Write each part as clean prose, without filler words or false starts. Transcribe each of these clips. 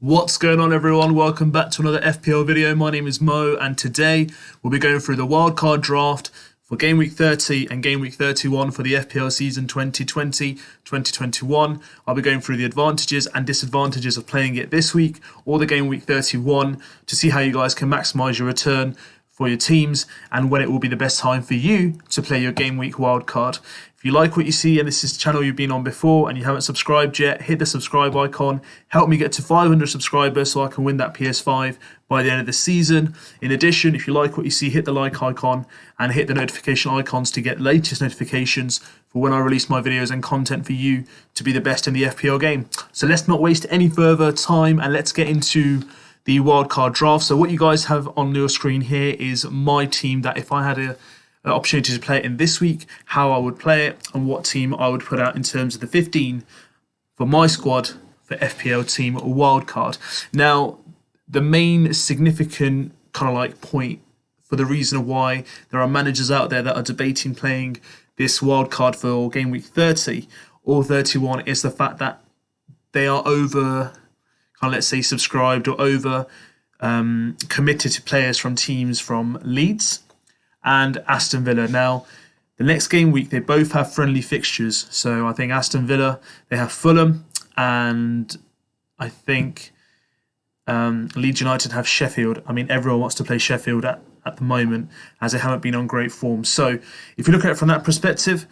What's going on, everyone? Welcome back to another FPL video. My name is Mo, and today we'll be going through the wildcard draft for Game Week 30 and Game Week 31 for the FPL season 2020-2021. I'll be going through the advantages and disadvantages of playing it this week or the Game Week 31 to see how you guys can maximize your return for your teams and when it will be the best time for you to play your Game Week wildcard. If you like what you see and this is the channel you've been on before and you haven't subscribed yet, hit the subscribe icon. Help me get to 500 subscribers so I can win that PS5 by the end of the season. In addition, if you like what you see, hit the like icon and hit the notification icons to get latest notifications for when I release my videos and content for you to be the best in the FPL game. So let's not waste any further time and let's get into the wildcard draft. So what you guys have on your screen here is my team that if I had an opportunity to play it in this week, how I would play it and what team I would put out in terms of the 15 for my squad for FPL team wildcard. Now, the main significant kind of like point for the reason why there are managers out there that are debating playing this wildcard for Game Week 30 or 31 is the fact that they are over, let's say, subscribed or over committed to players from teams from Leeds and Aston Villa. Now, the next game week, they both have friendly fixtures. So I think Aston Villa, they have Fulham, and I think Leeds United have Sheffield. I mean, everyone wants to play Sheffield at the moment as they haven't been on great form. So if you look at it from that perspective,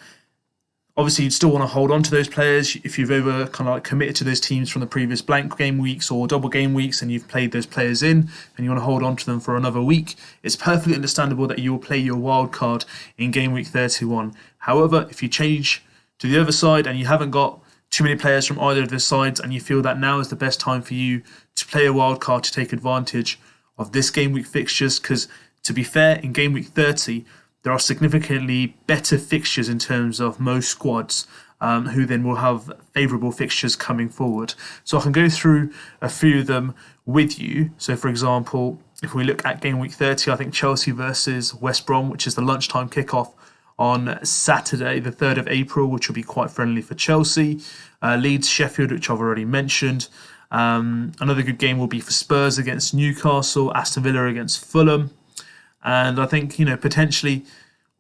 obviously, you'd still want to hold on to those players if you've ever kind of like committed to those teams from the previous blank game weeks or double game weeks and you've played those players in and you want to hold on to them for another week. It's perfectly understandable that you will play your wild card in Game Week 31. However, if you change to the other side and you haven't got too many players from either of the sides and you feel that now is the best time for you to play a wild card to take advantage of this Game Week fixtures, because to be fair, in Game Week 30, there are significantly better fixtures in terms of most squads who then will have favourable fixtures coming forward. So I can go through a few of them with you. So for example, if we look at Game Week 30, I think Chelsea versus West Brom, which is the lunchtime kickoff on Saturday, the 3rd of April, which will be quite friendly for Chelsea. Leeds, Sheffield, which I've already mentioned. Another good game will be for Spurs against Newcastle, Aston Villa against Fulham. And I think, potentially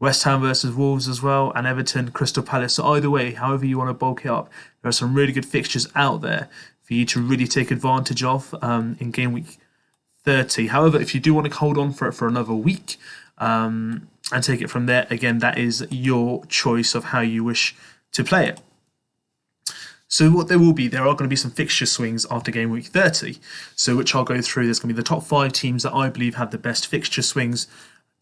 West Ham versus Wolves as well, and Everton, Crystal Palace. So either way, however you want to bulk it up, there are some really good fixtures out there for you to really take advantage of in Game Week 30. However, if you do want to hold on for it for another week and take it from there, again, that is your choice of how you wish to play it. So what there are going to be some fixture swings after Game Week 30, so which I'll go through. There's going to be the top 5 teams that I believe have the best fixture swings.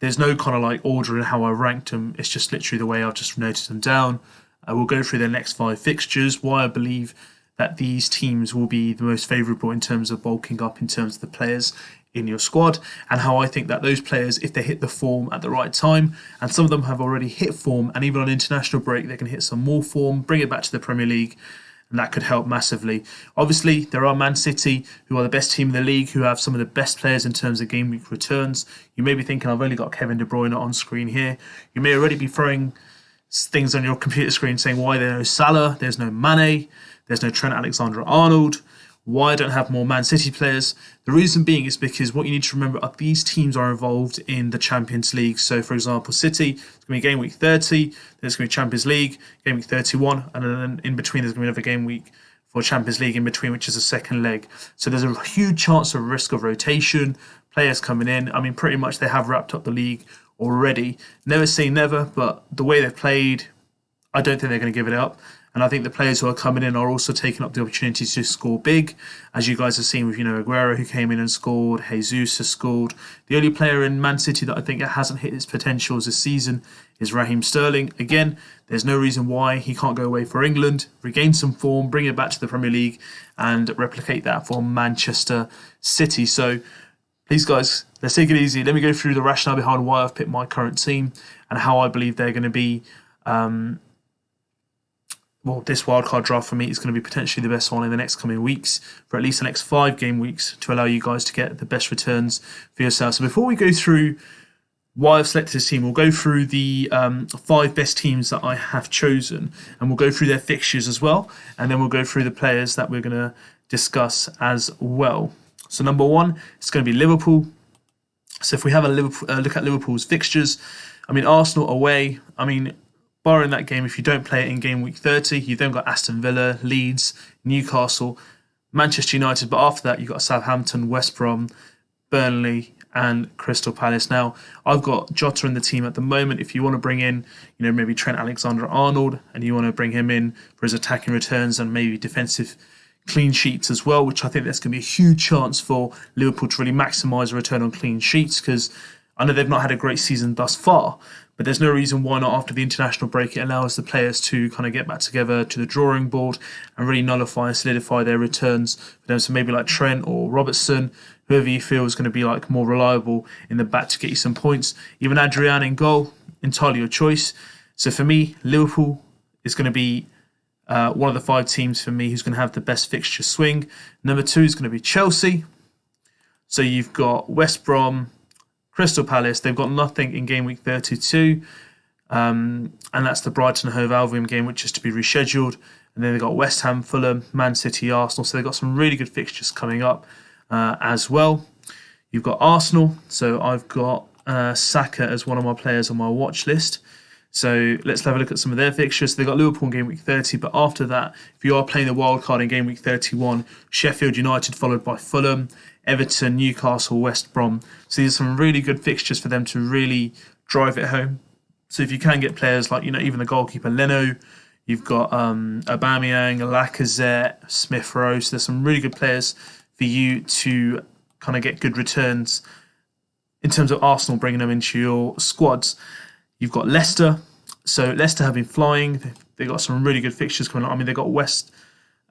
There's no kind of like order in how I ranked them. It's just literally the way I've just noted them down. We'll go through their next 5 fixtures, why I believe that these teams will be the most favourable in terms of bulking up in terms of the players in your squad, and how I think that those players, if they hit the form at the right time, and some of them have already hit form, and even on international break, they can hit some more form, bring it back to the Premier League, and that could help massively. Obviously, there are Man City, who are the best team in the league, who have some of the best players in terms of game week returns. You may be thinking, I've only got Kevin De Bruyne on screen here. You may already be throwing things on your computer screen saying, why there's no Salah, there's no Mane, there's no Trent Alexander-Arnold. Why I don't have more Man City players? The reason being is because what you need to remember are these teams are involved in the Champions League. So, for example, City, it's going to be Game Week 30, there's going to be Champions League, Game Week 31, and then in between there's going to be another game week for Champions League in between, which is a second leg. So there's a huge chance of risk of rotation, players coming in. I mean, pretty much they have wrapped up the league already. Never say never, but the way they've played, I don't think they're going to give it up. And I think the players who are coming in are also taking up the opportunity to score big. As you guys have seen with, Aguero, who came in and scored. Jesus has scored. The only player in Man City that I think hasn't hit its potentials this season is Raheem Sterling. Again, there's no reason why he can't go away for England, regain some form, bring it back to the Premier League, and replicate that for Manchester City. So please, guys, let's take it easy. Let me go through the rationale behind why I've picked my current team and how I believe they're going to be... this wildcard draft for me is going to be potentially the best one in the next coming weeks, for at least the next 5 game weeks, to allow you guys to get the best returns for yourself. So before we go through why I've selected this team, we'll go through the 5 best teams that I have chosen, and we'll go through their fixtures as well, and then we'll go through the players that we're going to discuss as well. So number one, it's going to be Liverpool. So if we have a look at Liverpool's fixtures, I mean, Arsenal away, I mean, barring that game, if you don't play it in game week 30, you've then got Aston Villa, Leeds, Newcastle, Manchester United, but after that, you've got Southampton, West Brom, Burnley, and Crystal Palace. Now, I've got Jota in the team at the moment. If you want to bring in, maybe Trent Alexander-Arnold, and you want to bring him in for his attacking returns and maybe defensive clean sheets as well, which I think that's going to be a huge chance for Liverpool to really maximise the return on clean sheets, because I know they've not had a great season thus far, but there's no reason why not after the international break it allows the players to kind of get back together to the drawing board and really nullify and solidify their returns for them. So maybe like Trent or Robertson, whoever you feel is going to be like more reliable in the back to get you some points. Even Adrian in goal, entirely your choice. So for me, Liverpool is going to be one of the 5 teams for me who's going to have the best fixture swing. Number 2 is going to be Chelsea. So you've got West Brom, Crystal Palace. They've got nothing in game week 32. And that's the Brighton Hove Albion game, which is to be rescheduled. And then they've got West Ham, Fulham, Man City, Arsenal. So they've got some really good fixtures coming up as well. You've got Arsenal. So I've got Saka as one of my players on my watch list. So let's have a look at some of their fixtures. They've got Liverpool in game week 30, but after that, if you are playing the wild card in game week 31, Sheffield United followed by Fulham, Everton, Newcastle, West Brom. So these are some really good fixtures for them to really drive it home. So if you can get players like, even the goalkeeper Leno, you've got Aubameyang, Lacazette, Smith Rowe. So there's some really good players for you to kind of get good returns in terms of Arsenal bringing them into your squads. You've got Leicester. So Leicester have been flying. They've got some really good fixtures coming up. I mean, they've got West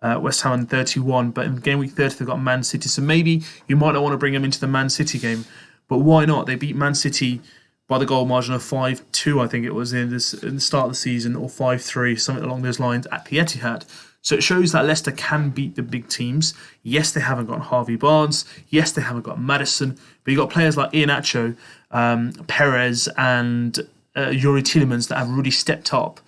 Ham in 31, but in game week 30 they've got Man City. So maybe you might not want to bring them into the Man City game, but why not? They beat Man City by the goal margin of 5-2, I think it was in the start of the season, or 5-3, something along those lines at the Etihad. So it shows that Leicester can beat the big teams. Yes, they haven't got Harvey Barnes. Yes, they haven't got Maddison, but you've got players like Iheanacho, Perez, and Youri Tielemans that have really stepped up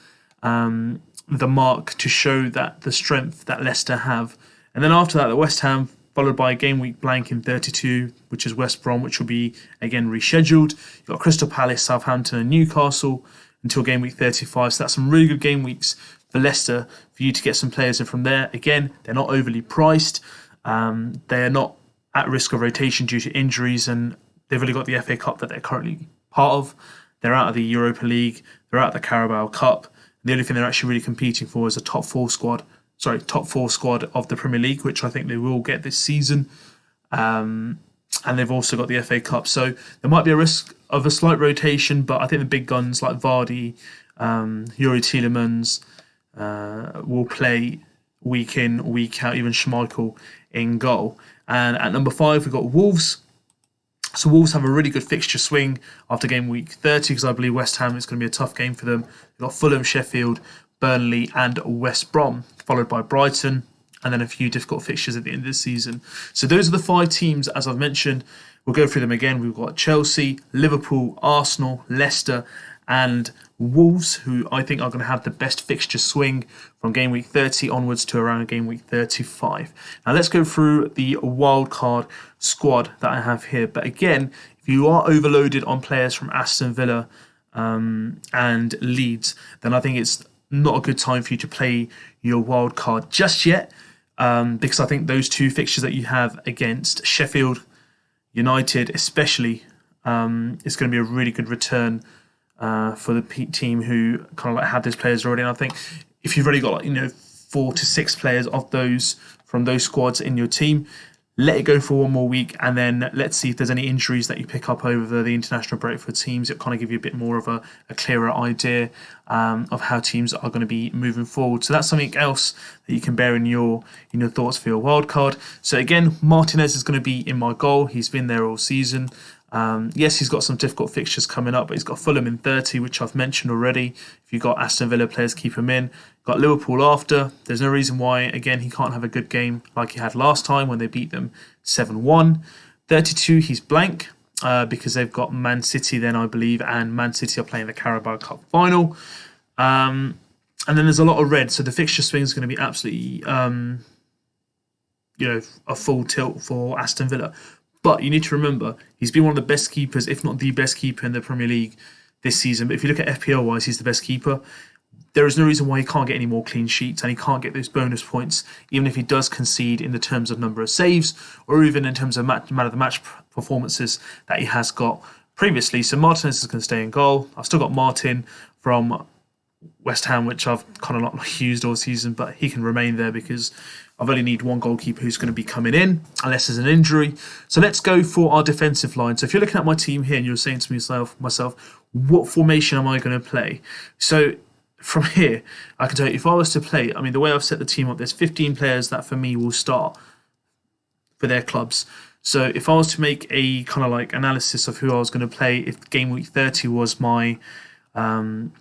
the mark to show that the strength that Leicester have. And then after that, the West Ham, followed by a game week blank in 32, which is West Brom, which will be again rescheduled. You've got Crystal Palace, Southampton, and Newcastle until game week 35. So that's some really good game weeks for Leicester for you to get some players in from there. Again, they're not overly priced. They're not at risk of rotation due to injuries, and they've really got the FA Cup that they're currently part of. They're out of the Europa League. They're out of the Carabao Cup. The only thing they're actually really competing for is a top four squad of the Premier League, which I think they will get this season. And they've also got the FA Cup. So there might be a risk of a slight rotation, but I think the big guns like Vardy, Youri Tielemans will play week in, week out, even Schmeichel in goal. And at number 5, we've got Wolves. So Wolves have a really good fixture swing after game week 30, because I believe West Ham is going to be a tough game for them. They've got Fulham, Sheffield, Burnley and West Brom, followed by Brighton, and then a few difficult fixtures at the end of the season. So those are the 5 teams, as I've mentioned. We'll go through them again. We've got Chelsea, Liverpool, Arsenal, Leicester, and Wolves, who I think are going to have the best fixture swing from game week 30 onwards to around game week 35. Now let's go through the wildcard squad that I have here. But again, if you are overloaded on players from Aston Villa and Leeds, then I think it's not a good time for you to play your wildcard just yet, because I think those 2 fixtures that you have against Sheffield United especially is going to be a really good return for the team who kind of like have those players already. And I think if you've already got 4 to 6 players of those from those squads in your team, let it go for one more week, and then let's see if there's any injuries that you pick up over the international break for teams. It'll kind of give you a bit more of a clearer idea of how teams are going to be moving forward. So that's something else that you can bear in your thoughts for your wildcard. So again, Martinez is going to be in my goal. He's been there all season. Yes, he's got some difficult fixtures coming up, but he's got Fulham in 30, which I've mentioned already. If you've got Aston Villa players, keep him in. Got Liverpool after. There's no reason why, again, he can't have a good game like he had last time when they beat them 7-1. 32, he's blank because they've got Man City then, I believe, and Man City are playing the Carabao Cup final. And then there's a lot of red, so the fixture swing is going to be absolutely a full tilt for Aston Villa. But you need to remember, he's been one of the best keepers, if not the best keeper in the Premier League this season. But if you look at FPL wise, he's the best keeper. There is no reason why he can't get any more clean sheets and he can't get those bonus points, even if he does concede in the terms of number of saves or even in terms of man of the match performances that he has got previously. So Martinez is going to stay in goal. I've still got Martin from West Ham, which I've kind of not used all season, but he can remain there because I've only need one goalkeeper who's going to be coming in, unless there's an injury. So let's go for our defensive line. So if you're looking at my team here and you're saying to myself, what formation am I going to play? So from here, I can tell you, if I was to play, the way I've set the team up, there's 15 players that for me will start for their clubs. So if I was to make a kind of like analysis of who I was going to play, if game week 30 was my time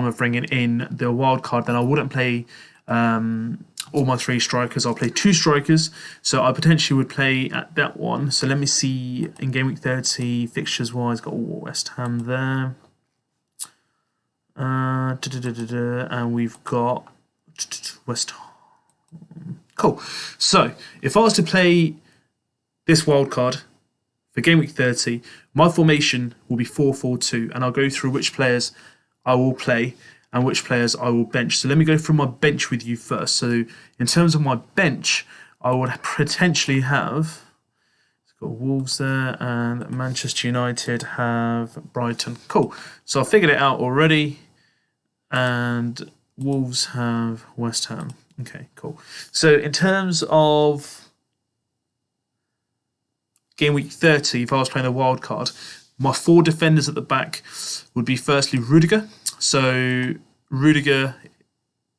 of bringing in the wild card, then I wouldn't play all my 3 strikers. I'll play 2 strikers. So I potentially would play at that one. So let me see in game week 30 fixtures wise, got West Ham there. And we've got West Ham. Cool. So if I was to play this wild card for game week 30, my formation will be 4-4-2, and I'll go through which players I will play and which players I will bench. So let me go through my bench with you first. So in terms of my bench, I would potentially have got Wolves there, and Manchester United have Brighton. Cool. So I figured it out already. And Wolves have West Ham. Okay, cool. So in terms of game week 30, if I was playing a wild card, my 4 defenders at the back would be firstly Rudiger. So Rudiger,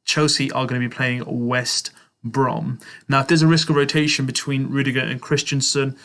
Chelsea are going to be playing West Brom. Now, if there's a risk of rotation between Rudiger and Christensen,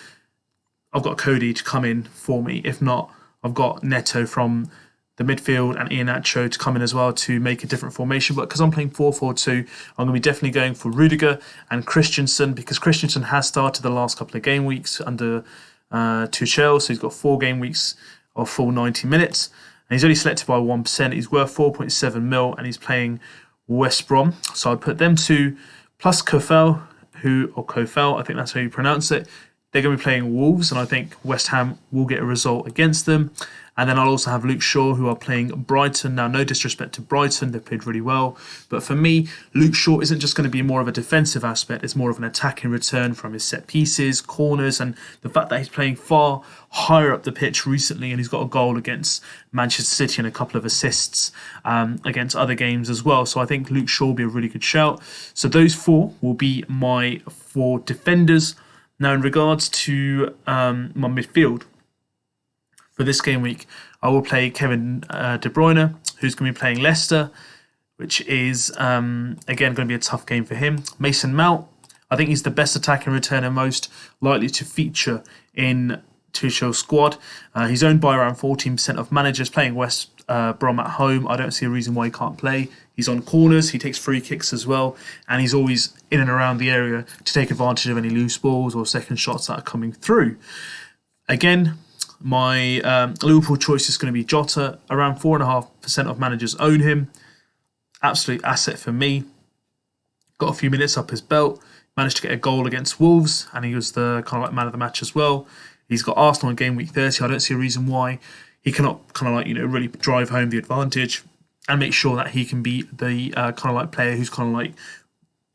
I've got Cody to come in for me. If not, I've got Neto from the midfield and Iheanacho to come in as well to make a different formation. But because I'm playing 4-4-2, I'm going to be definitely going for Rudiger and Christensen, because Christensen has started the last couple of game weeks under Tuchel, so he's got 4 game weeks of full 90 minutes. And he's only selected by 1%. He's worth 4.7 mil and he's playing West Brom. So I'd put them 2 plus Kofel, I think that's how you pronounce it. They're going to be playing Wolves, and I think West Ham will get a result against them. And then I'll also have Luke Shaw, who are playing Brighton. Now, no disrespect to Brighton, they've played really well. But for me, Luke Shaw isn't just going to be more of a defensive aspect. It's more of an attacking return from his set pieces, corners, and the fact that he's playing far higher up the pitch recently, and he's got a goal against Manchester City and a couple of assists against other games as well. So I think Luke Shaw will be a really good shout. So those 4 will be my 4 defenders. Now, in regards to my midfield, for this game week, I will play Kevin De Bruyne, who's going to be playing Leicester, which is, again, going to be a tough game for him. Mason Mount, I think he's the best attacking returner, most likely to feature in Tuchel's squad. He's owned by around 14% of managers playing West Brom at home. I don't see a reason why he can't play. He's on corners, he takes free kicks as well, and he's always in and around the area to take advantage of any loose balls or second shots that are coming through. Again, my Liverpool choice is going to be Jota. Around 4.5% of managers own him. Absolute asset for me. Got a few minutes up his belt. Managed to get a goal against Wolves, and he was the kind of like man of the match as well. He's got Arsenal in game week 30. I don't see a reason why he cannot kind of like, really drive home the advantage and make sure that he can be the kind of like player who's kind of like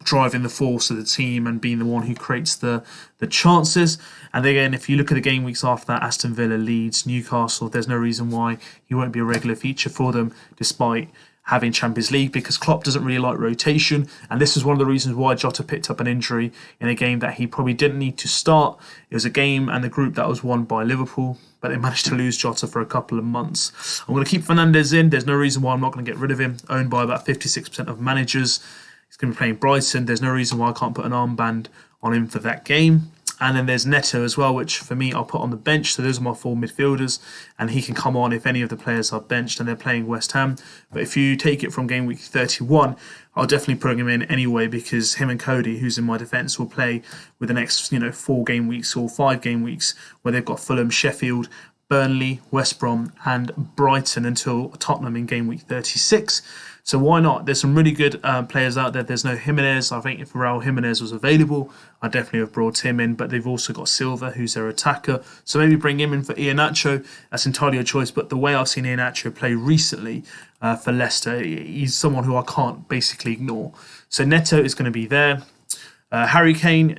driving the force of the team and being the one who creates the chances. And again, if you look at the game weeks after that, Aston Villa, Leeds, Newcastle, there's no reason why he won't be a regular feature for them, despite having Champions League, because Klopp doesn't really like rotation. And this is one of the reasons why Jota picked up an injury in a game that he probably didn't need to start. It was a game and the group that was won by Liverpool, but they managed to lose Jota for a couple of months. I'm going to keep Fernandes in. There's no reason why I'm not going to get rid of him. Owned by about 56% of managers. He's going to be playing Brighton. There's no reason why I can't put an armband on him for that game. And then there's Neto as well, which for me I'll put on the bench. So those are my 4 midfielders, and he can come on if any of the players are benched and they're playing West Ham. But if you take it from game week 31, I'll definitely put him in anyway, because him and Cody, who's in my defence, will play with the next 4 game weeks or 5 game weeks, where they've got Fulham, Sheffield, Burnley, West Brom and Brighton until Tottenham in game week 36. So why not? There's some really good players out there. There's no Jimenez. I think if Raul Jimenez was available, I'd definitely have brought him in. But they've also got Silva, who's their attacker. So maybe bring him in for Iheanacho. That's entirely your choice. But the way I've seen Iheanacho play recently for Leicester, he's someone who I can't basically ignore. So Neto is going to be there. Harry Kane,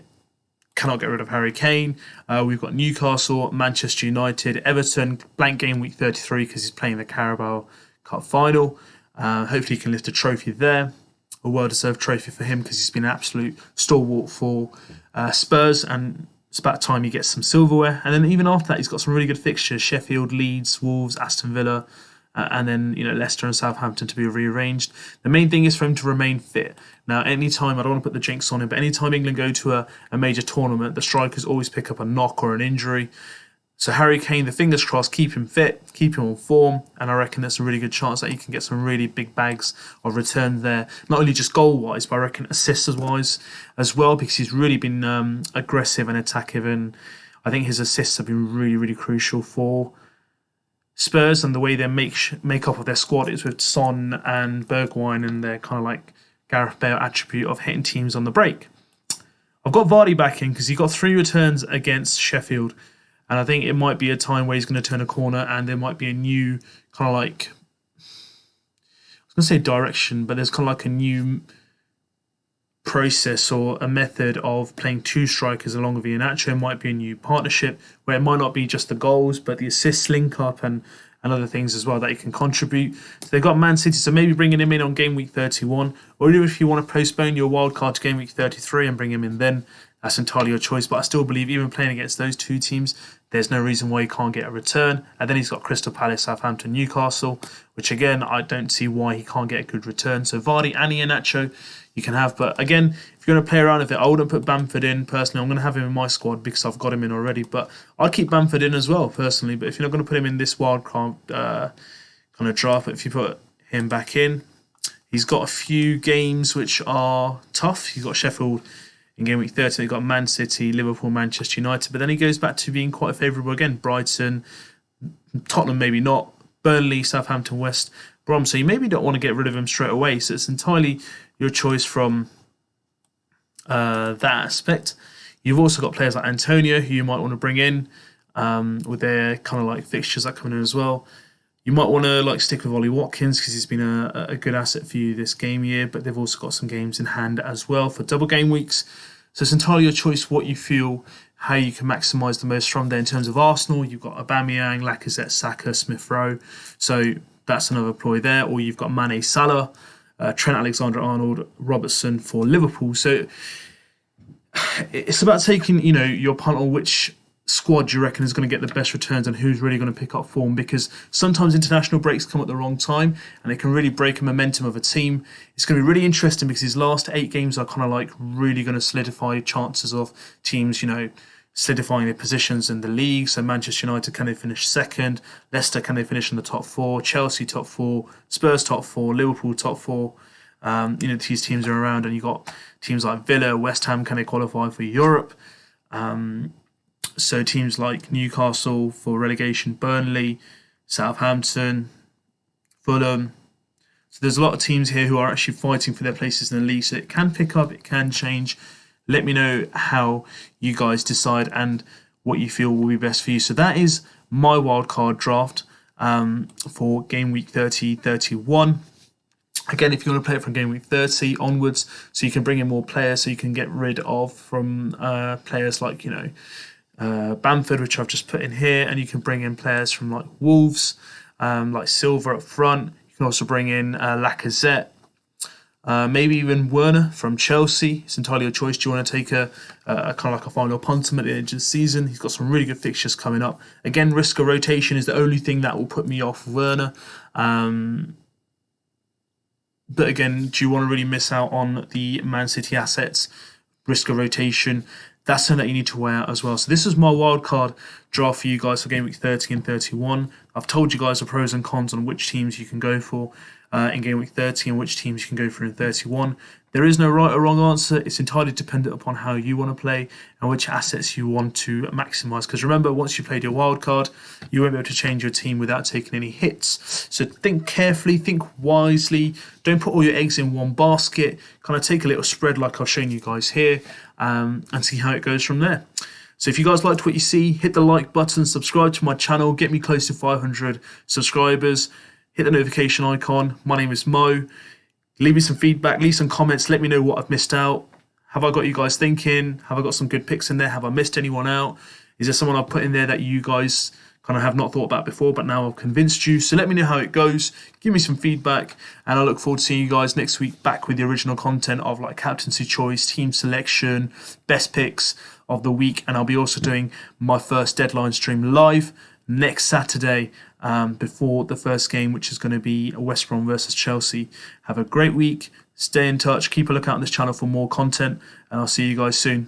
cannot get rid of Harry Kane. We've got Newcastle, Manchester United, Everton, blank game week 33 because he's playing the Carabao Cup final. Hopefully he can lift a trophy there. A well-deserved trophy for him because he's been an absolute stalwart for Spurs, and it's about time he gets some silverware. And then even after that, he's got some really good fixtures: Sheffield, Leeds, Wolves, Aston Villa, and then Leicester and Southampton to be rearranged. The main thing is for him to remain fit. Now, anytime, I don't want to put the jinx on him, but anytime England go to a major tournament, the strikers always pick up a knock or an injury. So Harry Kane, the fingers crossed, keep him fit, keep him on form, and I reckon there's a really good chance that he can get some really big bags of returns there. Not only just goal-wise, but I reckon assists-wise as well, because he's really been aggressive and attacking, and I think his assists have been really, really crucial for Spurs, and the way they make up of their squad is with Son and Bergwijn and their kind of like Gareth Bale attribute of hitting teams on the break. I've got Vardy back in because he got 3 returns against Sheffield, and I think it might be a time where he's going to turn a corner and there might be a new kind of like, I was going to say direction, but there's kind of like a new process or a method of playing 2 strikers along with Iheanacho. It might be a new partnership where it might not be just the goals, but the assists link up and other things as well that he can contribute. So they've got Man City, so maybe bringing him in on game week 31, or even if you want to postpone your wildcard to game week 33 and bring him in then, that's entirely your choice. But I still believe even playing against those 2 teams, there's no reason why he can't get a return. And then he's got Crystal Palace, Southampton, Newcastle, which again, I don't see why he can't get a good return. So Vardy and Iheanacho you can have. But again, if you're going to play around with it, I wouldn't put Bamford in personally. I'm going to have him in my squad because I've got him in already. But I'd keep Bamford in as well personally. But if you're not going to put him in this wildcard kind of draft, but if you put him back in, he's got a few games which are tough. He's got Sheffield in game week 30. They've got Man City, Liverpool, Manchester United. But then he goes back to being quite favourable again. Brighton, Tottenham maybe not, Burnley, Southampton, West Brom. So you maybe don't want to get rid of him straight away. So it's entirely your choice from that aspect. You've also got players like Antonio who you might want to bring in with their kind of like fixtures that come in as well. You might want to like stick with Ollie Watkins because he's been a good asset for you this game year, but they've also got some games in hand as well for double game weeks. So it's entirely your choice what you feel, how you can maximise the most from there. In terms of Arsenal, you've got Aubameyang, Lacazette, Saka, Smith Rowe. So that's another ploy there. Or you've got Mane, Salah, Trent Alexander-Arnold, Robertson for Liverpool. So it's about taking, your punt on which squad you reckon is going to get the best returns and who's really going to pick up form, because sometimes international breaks come at the wrong time and it can really break a momentum of a team. It's going to be really interesting because his last 8 games are kind of like really going to solidify chances of teams, solidifying their positions in the league. So Manchester United, can they finish second? Leicester, can they finish in the top 4? Chelsea top 4, Spurs top 4, Liverpool top 4. These teams are around, and you've got teams like Villa, West Ham, can they qualify for Europe? So teams like Newcastle for relegation, Burnley, Southampton, Fulham. So there's a lot of teams here who are actually fighting for their places in the league. So it can pick up, it can change. Let me know how you guys decide and what you feel will be best for you. So that is my wildcard draft for game week 30-31. Again, if you want to play it from game week 30 onwards, so you can bring in more players, so you can get rid of from players like, Bamford, which I've just put in here, and you can bring in players from like Wolves, like Silva up front. You can also bring in Lacazette, maybe even Werner from Chelsea. It's entirely your choice. Do you want to take a kind of like a final punt him at the end of the season? He's got some really good fixtures coming up. Again, risk of rotation is the only thing that will put me off Werner. But again, do you want to really miss out on the Man City assets? Risk of rotation, that's something that you need to weigh out as well. So this is my wildcard draft for you guys for game week 30 and 31. I've told you guys the pros and cons on which teams you can go for. in Game Week 30 and which teams you can go through in 31. There is no right or wrong answer. It's entirely dependent upon how you want to play and which assets you want to maximize. Because remember, once you've played your wildcard, you won't be able to change your team without taking any hits. So think carefully, think wisely. Don't put all your eggs in one basket. Kind of take a little spread like I've shown you guys here and see how it goes from there. So if you guys liked what you see, hit the like button, subscribe to my channel, get me close to 500 subscribers, hit the notification icon. My name is Mo. Leave me some feedback, leave some comments, let me know what I've missed out. Have I got you guys thinking? Have I got some good picks in there? Have I missed anyone out? Is there someone I've put in there that you guys kind of have not thought about before, but now I've convinced you? So let me know how it goes. Give me some feedback, and I look forward to seeing you guys next week back with the original content of like captaincy choice, team selection, best picks of the week. And I'll be also doing my first deadline stream live next Saturday before the first game, which is going to be West Brom versus Chelsea. Have a great week. Stay in touch. Keep a lookout on this channel for more content, and I'll see you guys soon.